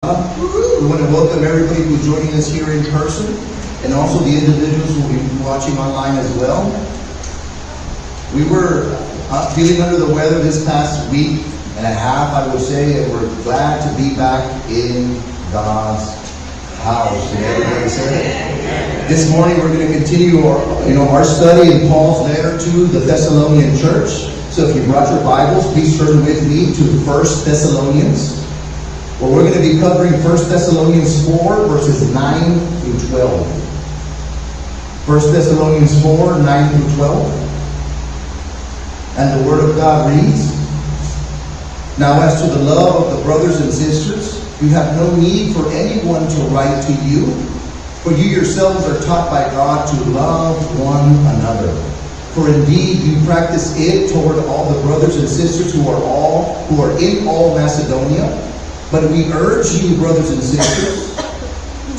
We want to welcome everybody who's joining us here in person and also the individuals who will be watching online as well. We were feeling under the weather this past week and a half, I would say, and we're glad to be back in God's house. Did everybody say that? This morning we're going to continue our study in Paul's letter to the Thessalonian church. So if you brought your Bibles, please turn with me to 1 Thessalonians. Well, we're going to be covering 1 Thessalonians 4, verses 9 through 12. 1 Thessalonians 4, 9 through 12. And the Word of God reads, "Now as to the love of the brothers and sisters, you have no need for anyone to write to you, for you yourselves are taught by God to love one another. For indeed you practice it toward all the brothers and sisters who are in all Macedonia. But we urge you, brothers and sisters,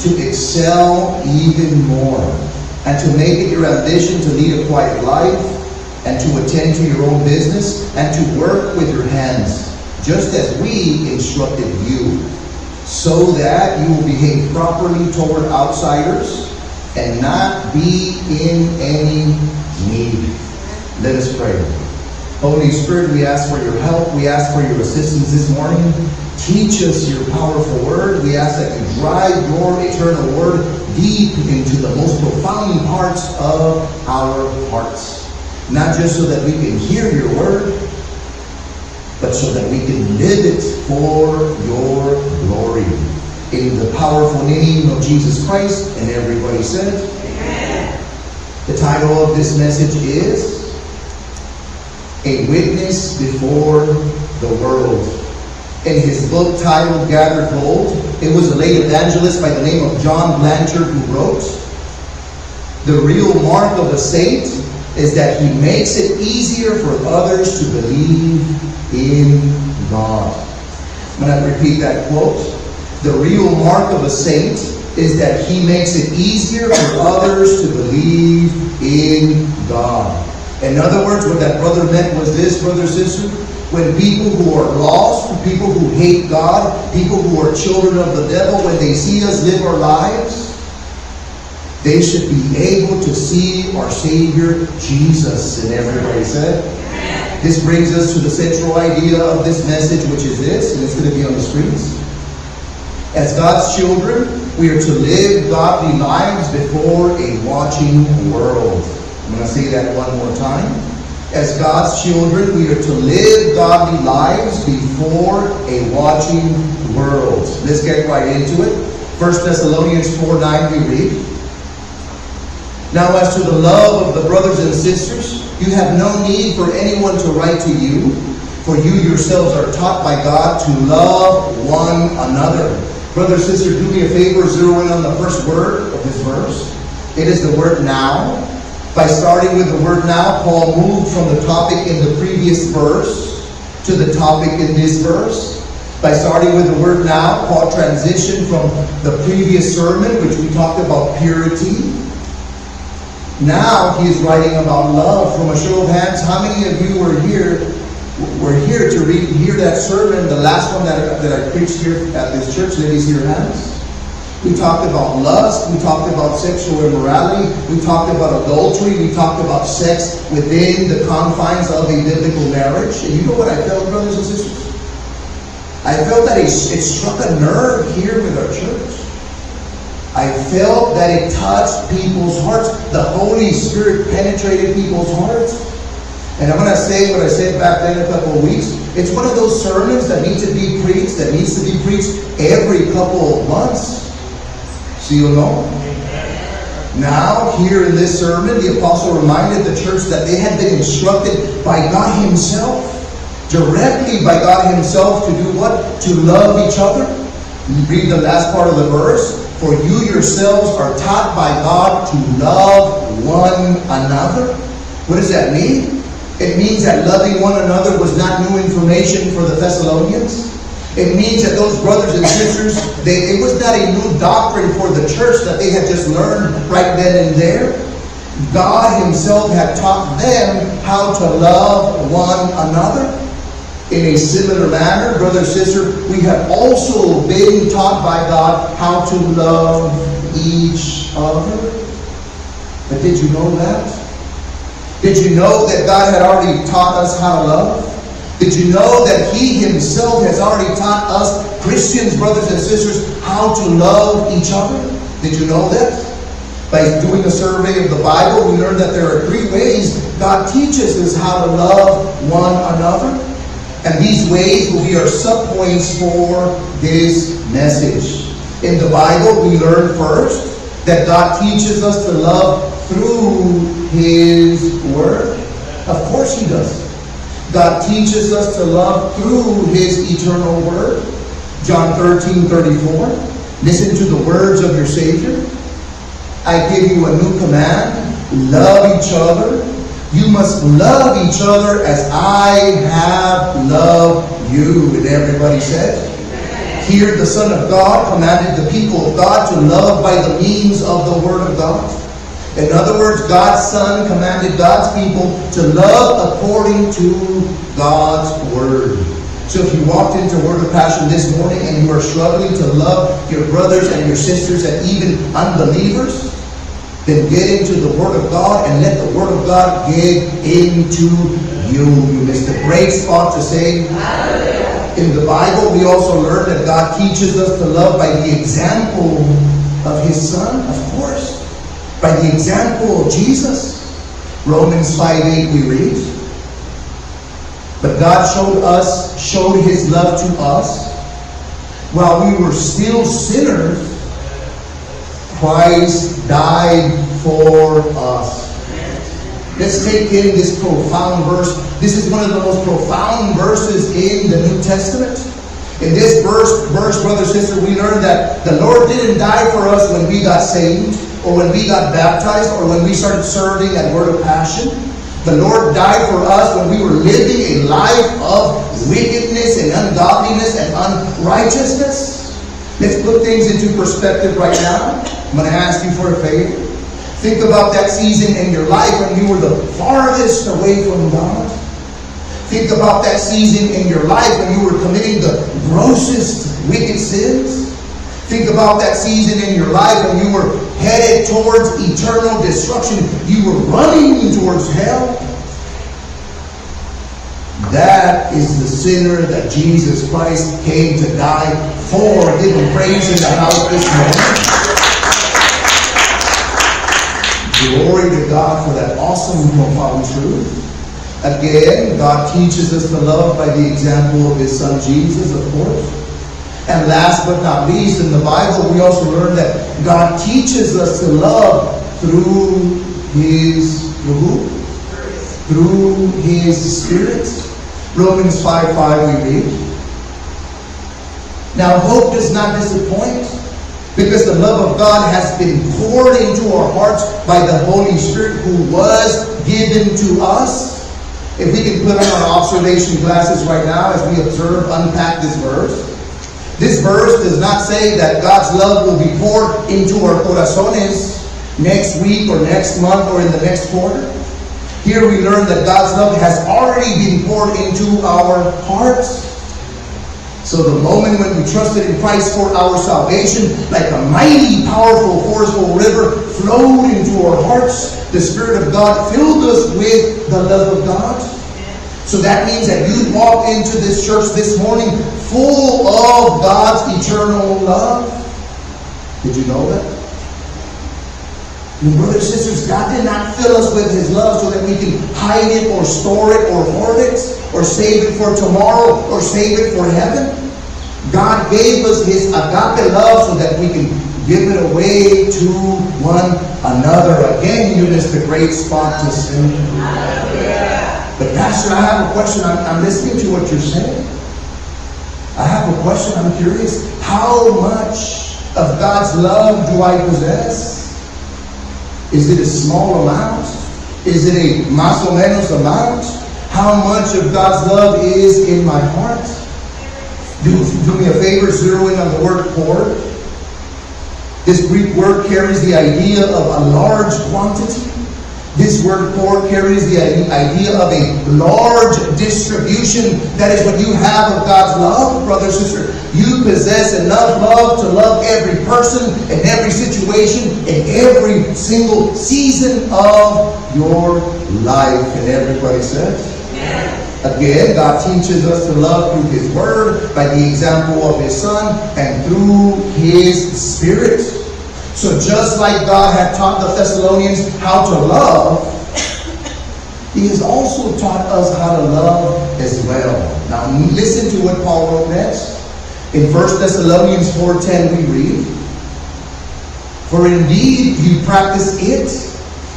to excel even more, and to make it your ambition to lead a quiet life, and to attend to your own business, and to work with your hands, just as we instructed you, so that you will behave properly toward outsiders, and not be in any need." Let us pray. Holy Spirit, we ask for your help. We ask for your assistance this morning. Teach us your powerful word. We ask that you drive your eternal word deep into the most profound parts of our hearts. Not just so that we can hear your word, but so that we can live it for your glory. In the powerful name of Jesus Christ, and everybody said, Amen. The title of this message is A Witness Before the World. In his book titled Gathered Gold, it was a late evangelist by the name of John Blanchard who wrote, "The real mark of a saint is that he makes it easier for others to believe in God." I'm going to repeat that quote. The real mark of a saint is that he makes it easier for others to believe in God. In other words, what that brother meant was this, brother and sister. When people who are lost, people who hate God, people who are children of the devil, when they see us live our lives, they should be able to see our Savior, Jesus. And everybody said? Amen. This brings us to the central idea of this message, which is this, and it's going to be on the screens. As God's children, we are to live godly lives before a watching world. I'm going to say that one more time. As God's children, we are to live godly lives before a watching world. Let's get right into it. 1 Thessalonians 4:9 we read, "Now as to the love of the brothers and sisters, you have no need for anyone to write to you, for you yourselves are taught by God to love one another." Brother, sister, do me a favor, zero in on the first word of this verse. It is the word now. By starting with the word now, Paul moved from the topic in the previous verse to the topic in this verse. By starting with the word now, Paul transitioned from the previous sermon, which we talked about purity. Now he is writing about love. From a show of hands, how many of you were here to hear that sermon, the last one that I preached here at this church? Ladies, see your hands. We talked about lust. We talked about sexual immorality. We talked about adultery. We talked about sex within the confines of a biblical marriage. And you know what I felt, brothers and sisters? I felt that it struck a nerve here with our church. I felt that it touched people's hearts. The Holy Spirit penetrated people's hearts. And I'm going to say what I said back then a couple of weeks. It's one of those sermons that needs to be preached every couple of months. See you know? Now, here in this sermon, the apostle reminded the church that they had been instructed by God Himself, directly by God Himself, to do what? To love each other. Read the last part of the verse. "For you yourselves are taught by God to love one another." What does that mean? It means that loving one another was not new information for the Thessalonians. It means that those brothers and sisters, it was not a new doctrine for the church that they had just learned right then and there. God Himself had taught them how to love one another. In a similar manner, brother and sister, we have also been taught by God how to love each other. But did you know that? Did you know that God had already taught us how to love? Did you know that He Himself has already taught us, Christians, brothers and sisters, how to love each other? Did you know that? By doing a survey of the Bible, we learned that there are 3 ways God teaches us how to love one another. And these ways will be our subpoints for this message. In the Bible, we learn first that God teaches us to love through His Word. Of course He does. God teaches us to love through His eternal Word. John 13:34. Listen to the words of your Savior. I give you a new command. Love each other. You must love each other as I have loved you. And everybody said, here the Son of God commanded the people of God to love by the means of the Word of God. In other words, God's Son commanded God's people to love according to God's Word. So if you walked into Word of Passion this morning and you are struggling to love your brothers and your sisters and even unbelievers, then get into the Word of God and let the Word of God get into you. You missed a great spot to say. In the Bible, we also learn that God teaches us to love by the example of His Son, of course. By the example of Jesus. Romans 5:8 we read. But God showed His love to us while we were still sinners. Christ died for us. Let's take in this profound verse. This is one of the most profound verses in the New Testament. In this verse, brother, sister, we learn that the Lord didn't die for us when we got saved, or when we got baptized, or when we started serving at Word of Passion. The Lord died for us when we were living a life of wickedness and ungodliness and unrighteousness. Let's put things into perspective right now. I'm going to ask you for a favor. Think about that season in your life when you were the farthest away from God. Think about that season in your life when you were committing the grossest wicked sins. Think about that season in your life when you were headed towards eternal destruction. You were running towards hell. That is the sinner that Jesus Christ came to die for. Give Him praise in the house this morning. Glory to God for that awesome, profound truth. Again, God teaches us to love by the example of His Son Jesus, of course. And last but not least, in the Bible, we also learn that God teaches us to love through His Spirit. Romans 5:5 we read. Now hope does not disappoint, because the love of God has been poured into our hearts by the Holy Spirit who was given to us. If we can put on our observation glasses right now as we observe, unpack this verse. This verse does not say that God's love will be poured into our corazones next week or next month or in the next quarter. Here we learn that God's love has already been poured into our hearts. So the moment when we trusted in Christ for our salvation, like a mighty, powerful, forceful river flowed into our hearts, the Spirit of God filled us with the love of God. So that means that you walk into this church this morning full of God's eternal love. Did you know that? And brothers and sisters, God did not fill us with His love so that we can hide it or store it or hoard it or save it for tomorrow or save it for heaven. God gave us His agape love so that we can give it away to one another. Again, you missed a great spot to sing. But Pastor, I have a question. I'm listening to what you're saying. I have a question. I'm curious. How much of God's love do I possess? Is it a small amount? Is it a más o menos amount? How much of God's love is in my heart? Do me a favor, zero in on the word poured. This Greek word carries the idea of a large quantity. This word pour carries the idea of a large distribution. That is what you have of God's love, brother, sister. You possess enough love to love every person in every situation in every single season of your life. And everybody says? Again, God teaches us to love through His Word, by the example of His Son, and through His Spirit. So just like God had taught the Thessalonians how to love, He has also taught us how to love as well. Now listen to what Paul wrote next. In 1 Thessalonians 4:10 we read, "For indeed you practice it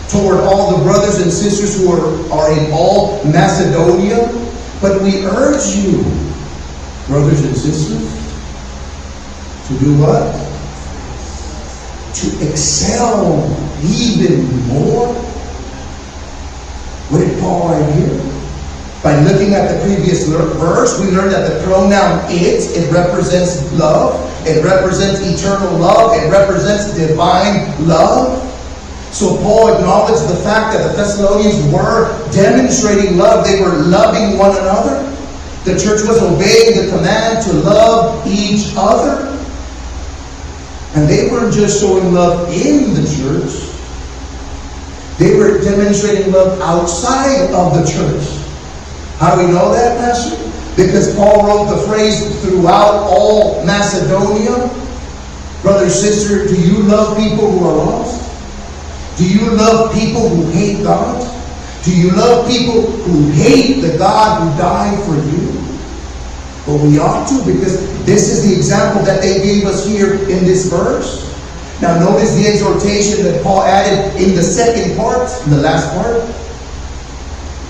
toward all the brothers and sisters who are in all Macedonia. But we urge you, brothers and sisters, to do what? To excel even more." What did Paul write here? By looking at the previous verse, we learned that the pronoun it represents love. It represents eternal love. It represents divine love. So Paul acknowledged the fact that the Thessalonians were demonstrating love. They were loving one another. The church was obeying the command to love each other. And they weren't just showing love in the church. They were demonstrating love outside of the church. How do we know that, Pastor? Because Paul wrote the phrase, throughout all Macedonia. Brother, sister, do you love people who are lost? Do you love people who hate God? Do you love people who hate the God who died for you? Well, we ought to, because this is the example that they gave us here in this verse. Now notice the exhortation that Paul added in the second part, in the last part.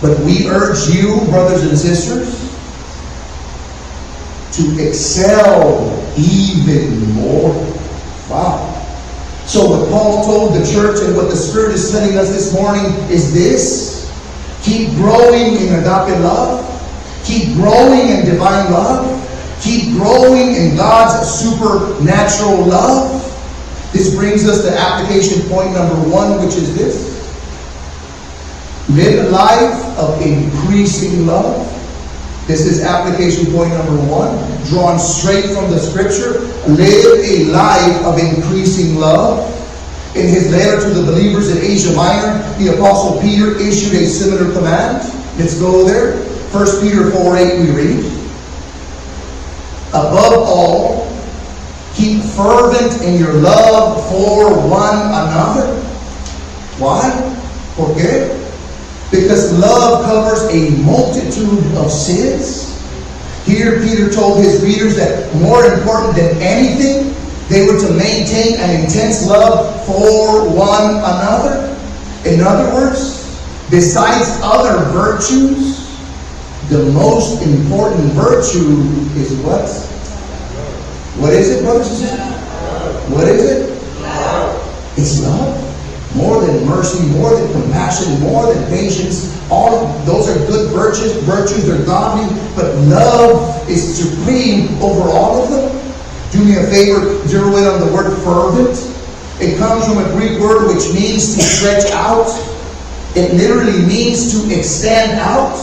"But we urge you, brothers and sisters, to excel even more." Wow. So what Paul told the church and what the Spirit is telling us this morning is this: keep growing in agape love. Keep growing in divine love. Keep growing in God's supernatural love. This brings us to application point number 1, which is this: live a life of increasing love. This is application point number 1, drawn straight from the Scripture. Live a life of increasing love. In his letter to the believers in Asia Minor, the Apostle Peter issued a similar command. Let's go there. 1 Peter 4:8 we read, "Above all, keep fervent in your love for one another." Why? ¿Por qué? Because love covers a multitude of sins. Here Peter told his readers that more important than anything, they were to maintain an intense love for one another. In other words, besides other virtues, the most important virtue is what? What is it, brothers and sisters? What is it? It's love. More than mercy, more than compassion, more than patience. All of those are good virtues. Virtues are godly, but love is supreme over all of them. Do me a favor, zero in on the word fervent. It comes from a Greek word which means to stretch out. It literally means to extend out.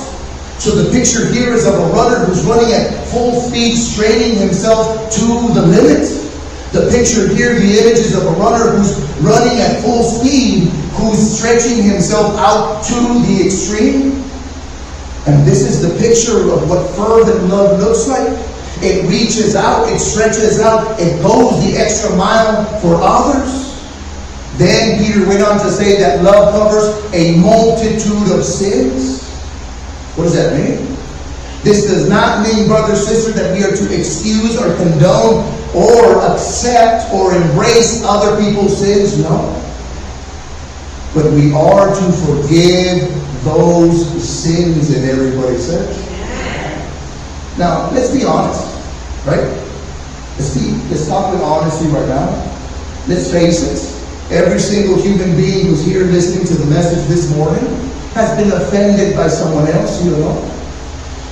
So the picture here is of a runner who's running at full speed, straining himself to the limit. The picture here, the image is of a runner who's running at full speed, who's stretching himself out to the extreme. And this is the picture of what fervent love looks like. It reaches out, it stretches out, it goes the extra mile for others. Then Peter went on to say that love covers a multitude of sins. What does that mean? This does not mean, brother, sister, that we are to excuse or condone or accept or embrace other people's sins. No. But we are to forgive those sins, and everybody said. Now, let's be honest, right? Let's talk with honesty right now. Let's face it. Every single human being who's here listening to the message this morning has been offended by someone else, you know.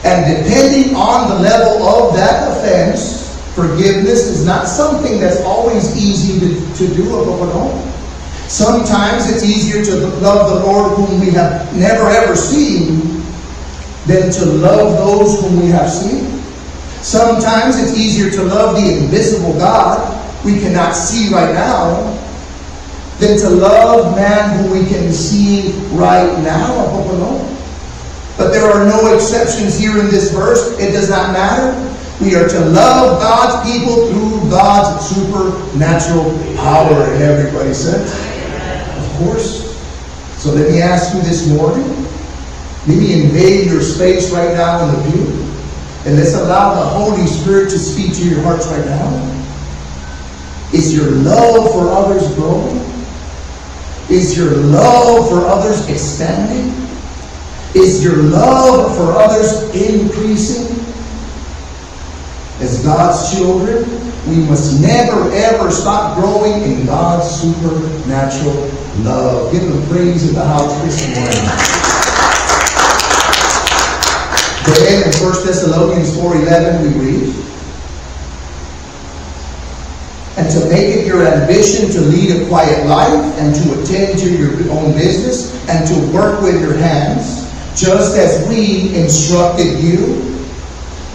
And depending on the level of that offense, forgiveness is not something that's always easy to do or go on. Sometimes it's easier to love the Lord whom we have never ever seen than to love those whom we have seen. Sometimes it's easier to love the invisible God we cannot see right now than to love man who we can see right now. But there are no exceptions here in this verse. It does not matter. We are to love God's people through God's supernatural power. And everybody says, of course. So let me ask you this morning. Let me invade your space right now in the pew. And let's allow the Holy Spirit to speak to your hearts right now. Is your love for others growing? Is your love for others expanding? Is your love for others increasing? As God's children, we must never ever stop growing in God's supernatural love. Give Him praise in the house this morning. Then in 1 Thessalonians 4:11 we read, and to make it your ambition to lead a quiet life and to attend to your own business and to work with your hands, just as we instructed you.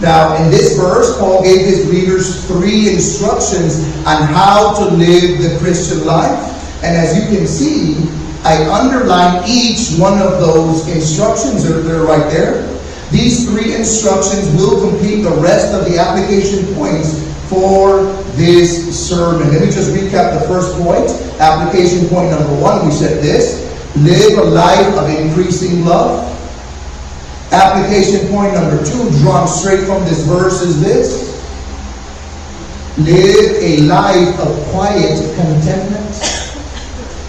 Now, in this verse, Paul gave his readers 3 instructions on how to live the Christian life. And as you can see, I underline each one of those instructions. They're right there. These 3 instructions will complete the rest of the application points for this sermon. Let me just recap the first point. Application point number 1, we said this: live a life of increasing love. Application point number 2, drawn straight from this verse, is this: live a life of quiet contentment.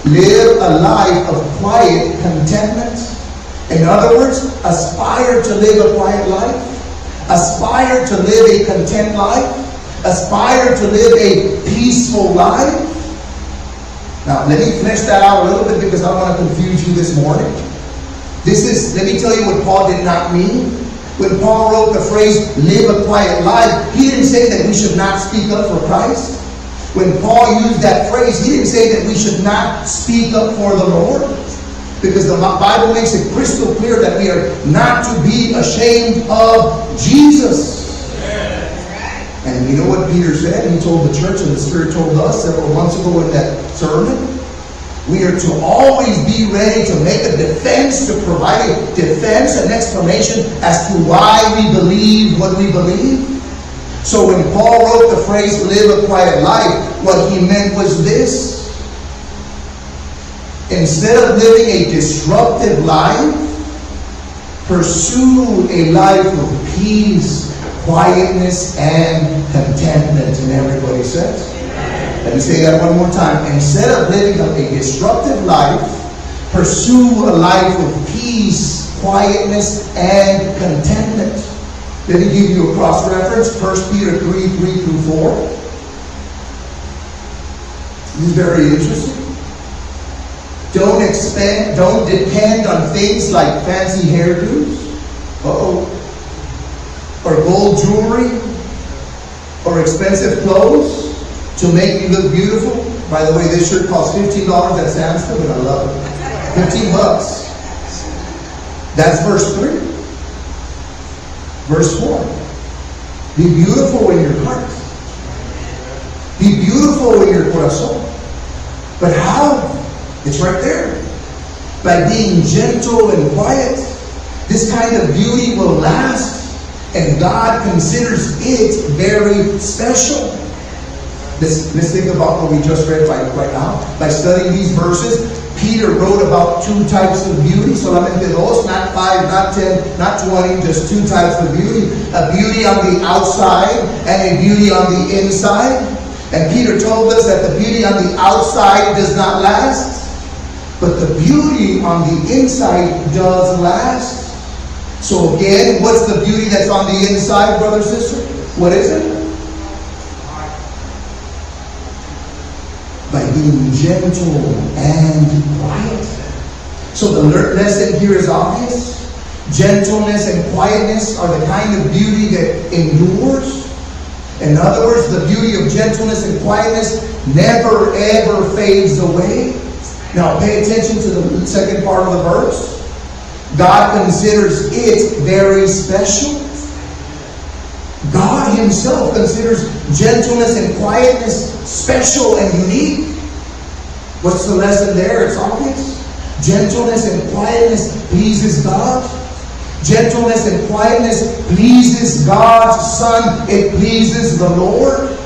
Live a life of quiet contentment. In other words, aspire to live a quiet life. Aspire to live a content life. Aspire to live a peaceful life. Now, let me flesh that out a little bit because I don't want to confuse you this morning. Let me tell you what Paul did not mean. When Paul wrote the phrase, live a quiet life, he didn't say that we should not speak up for Christ. When Paul used that phrase, he didn't say that we should not speak up for the Lord. Because the Bible makes it crystal clear that we are not to be ashamed of Jesus. And you know what Peter said? He told the church, and the Spirit told us several months ago in that sermon. We are to always be ready to make a defense, to provide a defense, an explanation as to why we believe what we believe. So when Paul wrote the phrase, live a quiet life, what he meant was this: instead of living a disruptive life, pursue a life of peace, quietness, and contentment. And everybody says, let me say that one more time. Instead of living a disruptive life, pursue a life of peace, quietness, and contentment. Let me give you a cross-reference. 1 Peter 3:3-4. This is very interesting. Don't depend on things like fancy hairdos, or gold jewelry, or expensive clothes to make you look beautiful. By the way, this shirt costs $15 at Sam's Club, and I love it. $15. That's verse 3. Verse 4. Be beautiful in your heart. Be beautiful in your corazón. But how? It's right there. By being gentle and quiet. This kind of beauty will last, and God considers it very special. Let's think about what we just read right now. By studying these verses, Peter wrote about 2 types of beauty. Solamente dos, not 5, not 10, not 20, just 2 types of beauty. A beauty on the outside and a beauty on the inside. And Peter told us that the beauty on the outside does not last, but the beauty on the inside does last. So again, what's the beauty that's on the inside, brother, sister? What is it? By being gentle and quiet. So the lesson here is obvious. Gentleness and quietness are the kind of beauty that endures. In other words, the beauty of gentleness and quietness never ever fades away. Now pay attention to the second part of the verse. God considers it very special. God himself considers gentleness and quietness special and unique. What's the lesson there? It's obvious. Gentleness and quietness pleases God. Gentleness and quietness pleases God's Son. It pleases the Lord.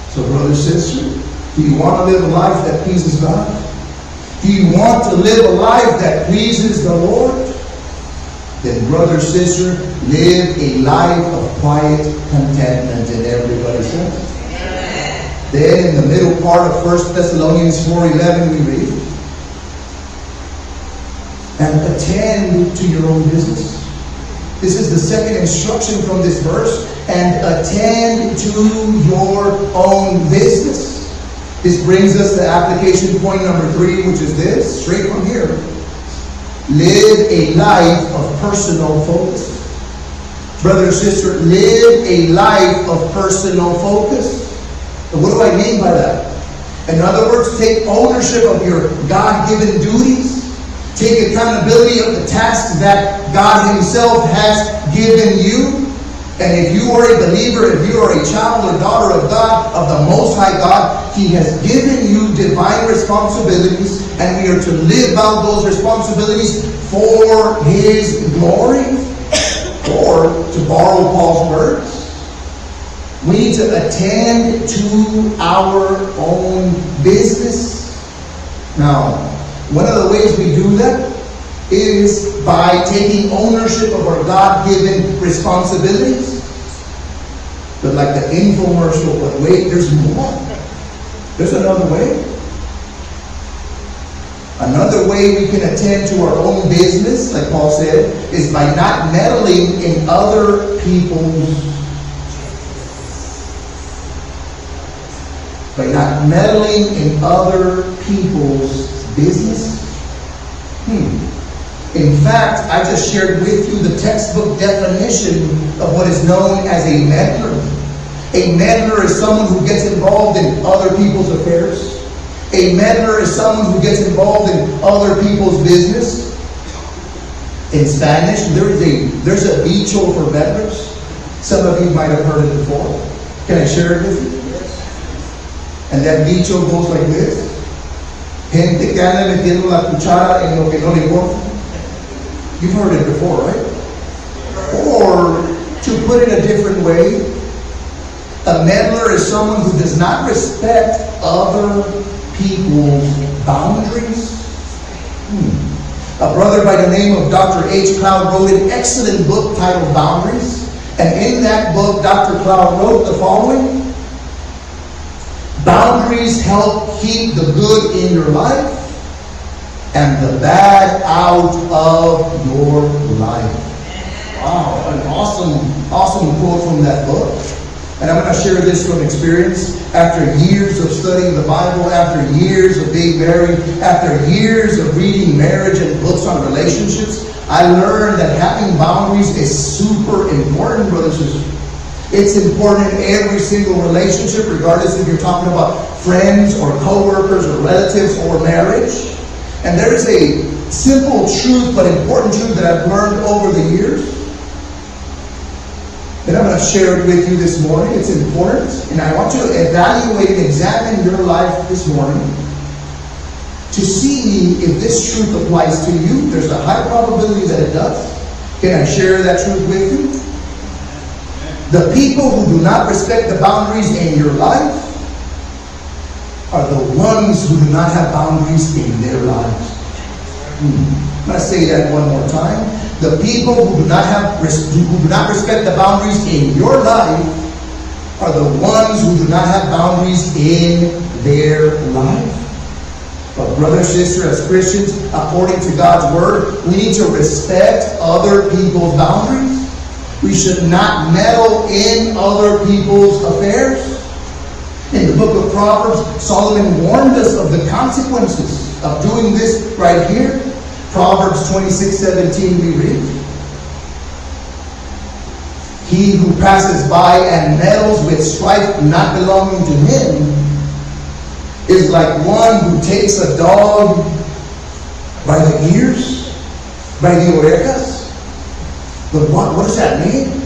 So, brother, sister, do you want to live a life that pleases God? Do you want to live a life that pleases the Lord? Then, brother, sister, live a life of quiet contentment. And everybody says. Then in the middle part of 1 Thessalonians 4:11 we read, and attend to your own business. This is the second instruction from this verse. And attend to your own business. This brings us to application point number 3, which is this, straight from here. Live a life of personal focus. Brother and sister, live a life of personal focus. And what do I mean by that? In other words, take ownership of your God-given duties. Take accountability of the tasks that God himself has given you. And if you are a believer, if you are a child or daughter of God, of the Most High God, he has given you divine responsibilities, and we are to live out those responsibilities for his glory. Or, to borrow Paul's words, we need to attend to our own business. Now, one of the ways we do that is by taking ownership of our God-given responsibilities. But like the infomercial, but wait, there's more. There's another way. Another way we can attend to our own business, like Paul said, is by not meddling in other people's business. In fact, I just shared with you the textbook definition of what is known as a meddler. A meddler is someone who gets involved in other people's affairs. A meddler is someone who gets involved in other people's business. In Spanish, there's a dicho for meddlers. Some of you might have heard it before. Can I share it with you? And that dicho goes like this. Gente que anda metiendo la cuchara en lo que no le importa. You've heard it before, right? Or, to put it a different way, a meddler is someone who does not respect other people's boundaries. A brother by the name of Dr. H. Cloud wrote an excellent book titled Boundaries. And in that book, Dr. Cloud wrote the following. Boundaries help keep the good in your life and the bad out of your life. Wow, an awesome quote from that book. And I'm going to share this from experience. After years of studying the Bible, after years of being married, after years of reading marriage and books on relationships, I learned that having boundaries is super important, brothers and sisters. It's important in every single relationship, regardless if you're talking about friends or co-workers or relatives or marriage. And there is a simple truth, but important truth that I've learned over the years. And I'm going to share it with you this morning. It's important. And I want you to evaluate and examine your life this morning to see if this truth applies to you. There's a high probability that it does. Can I share that truth with you? The people who do not respect the boundaries in your life are the ones who do not have boundaries in their lives. I'm going to say that one more time. The people who do not respect the boundaries in your life are the ones who do not have boundaries in their life. But brother, sister, as Christians, according to God's word, we need to respect other people's boundaries. We should not meddle in other people's affairs. In the book of Proverbs, Solomon warned us of the consequences of doing this right here. Proverbs 26:17 we read. He who passes by and meddles with strife not belonging to him is like one who takes a dog by the ears, by the orejas. But what does that mean?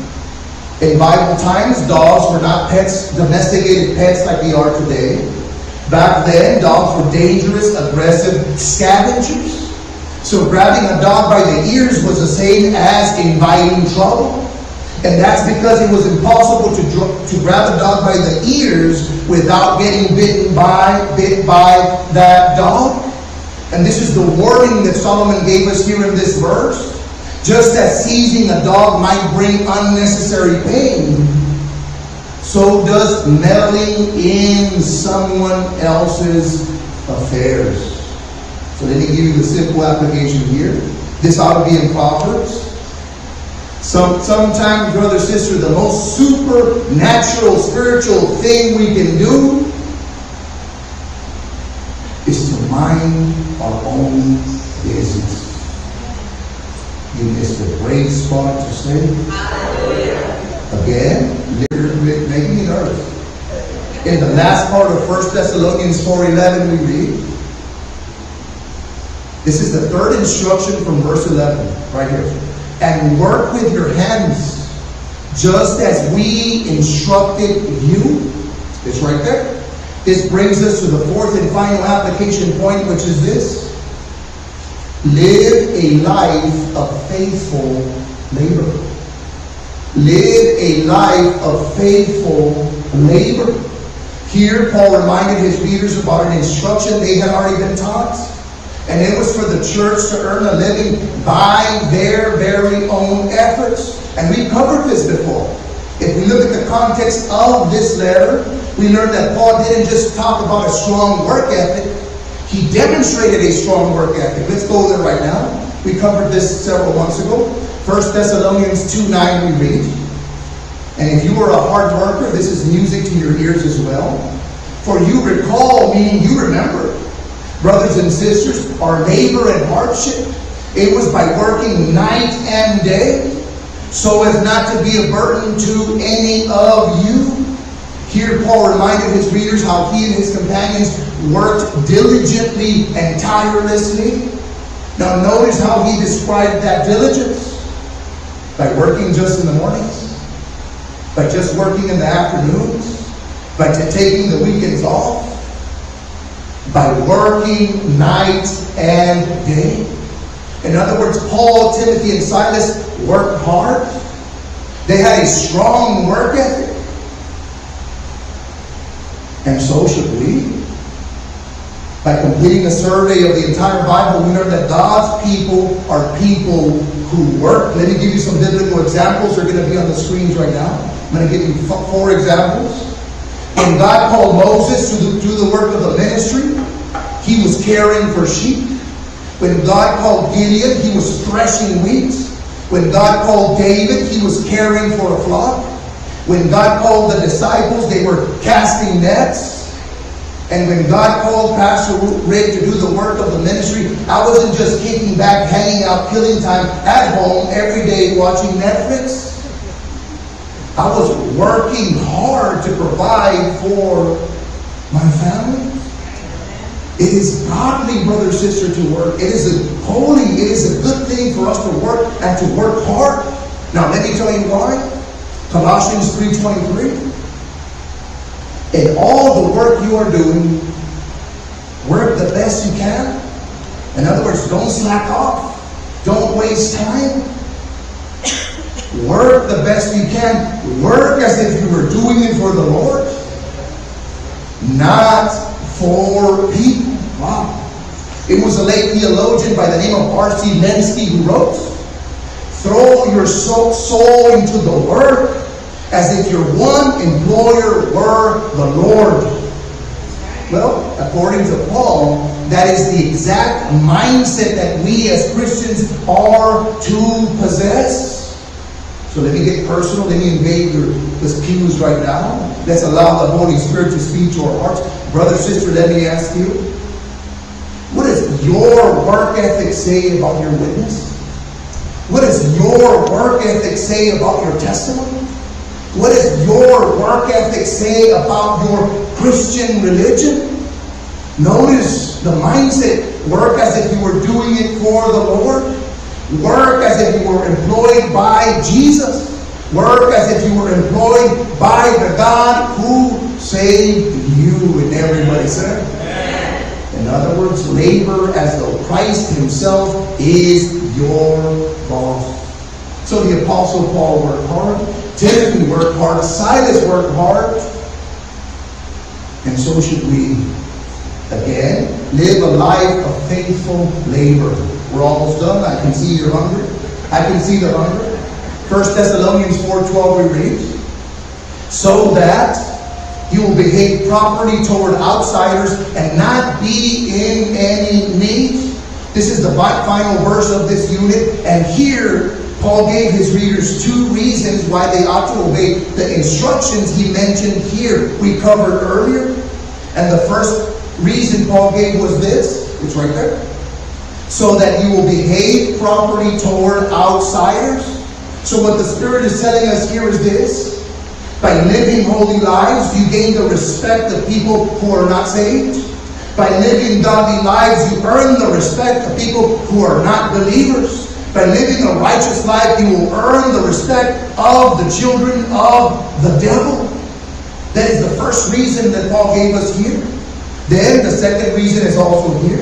In Bible times, dogs were not pets, domesticated pets like they are today. Back then, dogs were dangerous, aggressive scavengers. So grabbing a dog by the ears was the same as inviting trouble. And that's because it was impossible to grab a dog by the ears without getting bit by that dog. And this is the warning that Solomon gave us here in this verse. Just as seizing a dog might bring unnecessary pain, so does meddling in someone else's affairs. So let me give you the simple application here. This ought to be in Proverbs. Sometimes, brother, sister, the most supernatural, spiritual thing we can do is to mind our own business. You missed a great spot to say. Hallelujah. Again, you're making me nervous. In the last part of 1 Thessalonians 4:11, we read, this is the third instruction from verse 11, right here. And work with your hands, just as we instructed you. It's right there. This brings us to the fourth and final application point, which is this. Live a life of faithful labor. Live a life of faithful labor. Here, Paul reminded his readers about an instruction they had already been taught. And it was for the church to earn a living by their very own efforts. And we covered this before. If we look at the context of this letter, we learn that Paul didn't just talk about a strong work ethic. He demonstrated a strong work ethic. Let's go there right now. We covered this several months ago. 1 Thessalonians 2:9 we read. And if you were a hard worker, this is music to your ears as well. For you recall, meaning you remember, brothers and sisters, our labor and hardship. It was by working night and day, so as not to be a burden to any of you. Here Paul reminded his readers how he and his companions worked diligently and tirelessly. Now notice how he described that diligence. By working just in the mornings, by just working in the afternoons, by taking the weekends off, by working night and day. In other words, Paul, Timothy, and Silas worked hard. They had a strong work ethic. And so should we. By completing a survey of the entire Bible, we learn that God's people are people who work. Let me give you some biblical examples. They're going to be on the screens right now. I'm going to give you 4 examples. When God called Moses to do the work of the ministry, he was caring for sheep. When God called Gideon, he was threshing wheat. When God called David, he was caring for a flock. When God called the disciples, they were casting nets. And when God called Pastor Rick to do the work of the ministry, I wasn't just kicking back, hanging out, killing time at home every day watching Netflix. I was working hard to provide for my family. It is godly, brother, sister, to work. It is a holy, it is a good thing for us to work and to work hard. Now, let me tell you why. Colossians 3:23. In all the work you are doing, work the best you can. In other words, don't slack off. Don't waste time. Work the best you can. Work as if you were doing it for the Lord, not for people. Wow. It was a late theologian by the name of R.C. Lenski who wrote, throw your soul into the work as if your one employer were the Lord. Well, according to Paul, that is the exact mindset that we as Christians are to possess. So let me get personal. Let me invade the pews right now. Let's allow the Holy Spirit to speak to our hearts. Brother, sister, let me ask you, what does your work ethic say about your witness? What does your work ethic say about your testimony? What does your work ethic say about your Christian religion? Notice the mindset. Work as if you were doing it for the Lord. Work as if you were employed by Jesus. Work as if you were employed by the God who saved you. And everybody said, in other words, labor as though Christ himself is your boss. So the Apostle Paul worked hard. Timothy worked hard. Silas worked hard. And so should we. Again, live a life of faithful labor. We're almost done. I can see you're hungry. I can see the hunger. 1 Thessalonians 4:12 we read, so that you will behave properly toward outsiders and not be in any need. This is the final verse of this unit. And here, Paul gave his readers 2 reasons why they ought to obey the instructions he mentioned here. We covered earlier. And the first reason Paul gave was this. It's right there. So that you will behave properly toward outsiders. So what the Spirit is telling us here is this. By living holy lives, you gain the respect of people who are not saved. By living godly lives, you earn the respect of people who are not believers. By living a righteous life, you will earn the respect of the children of the devil. That is the first reason that Paul gave us here. Then the second reason is also here,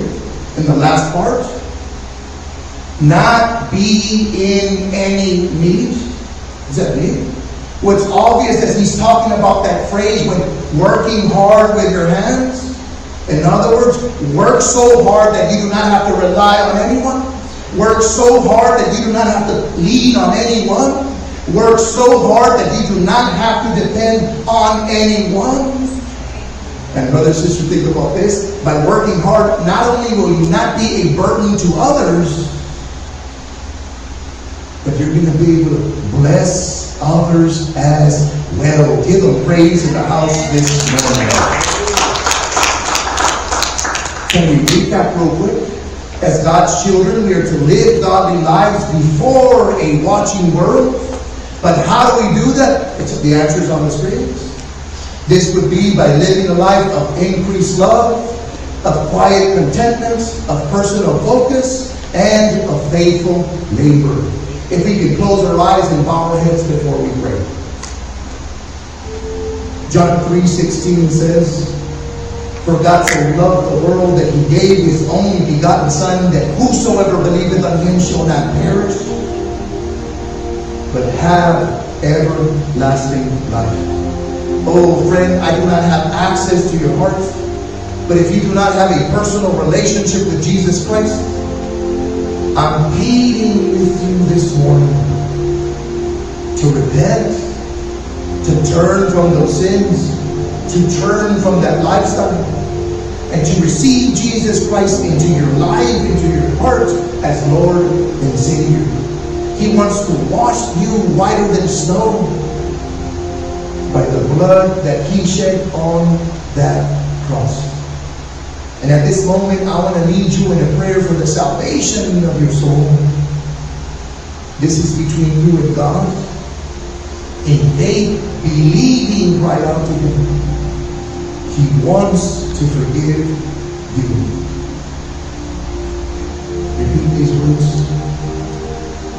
in the last part. Not be in any need. What does that mean? What's obvious is he's talking about that phrase when working hard with your hands. In other words, work so hard that you do not have to rely on anyone. Work so hard that you do not have to lean on anyone. Work so hard that you do not have to depend on anyone. And brothers and sisters, think about this. By working hard, not only will you not be a burden to others, but you're going to be able to bless others as well. Give them praise in the house this morning. Can we recap real quick? As God's children, we are to live godly lives before a watching world. But how do we do that? The answer is on the screen. This would be by living a life of increased love, of quiet contentment, of personal focus, and of faithful labor. If we can close our eyes and bow our heads before we pray. John 3:16 says, for God so loved the world that he gave his only begotten Son, that whosoever believeth on him shall not perish, but have everlasting life. Oh friend, I do not have access to your heart, but if you do not have a personal relationship with Jesus Christ, I'm pleading with you this morning to repent, to turn from those sins, to turn from that lifestyle, and to receive Jesus Christ into your life, into your heart as Lord and Savior. He wants to wash you whiter than snow by the blood that he shed on that cross. And at this moment, I want to lead you in a prayer for the salvation of your soul. This is between you and God. In faith, believing, cry out to him. He wants to forgive you. Repeat these words.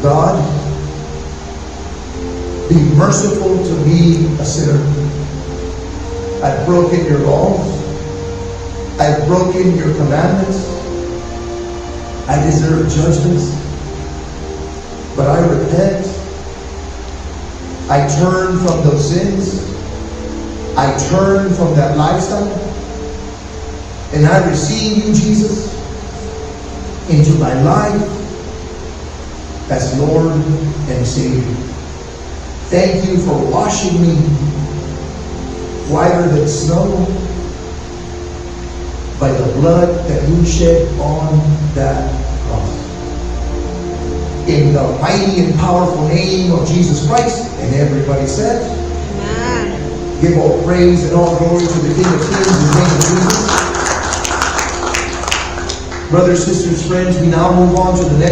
God, be merciful to me, a sinner. I've broken your laws. I've broken your commandments. I deserve judgments. But I repent. I turn from those sins. I turn from that lifestyle. And I receive you, Jesus, into my life as Lord and Savior. Thank you for washing me whiter than snow by the blood that you shed on that cross. In the mighty and powerful name of Jesus Christ, and everybody said, amen. Give all praise and all glory to the King of Kings in the name of Jesus. Brothers, sisters, friends, we now move on to the next.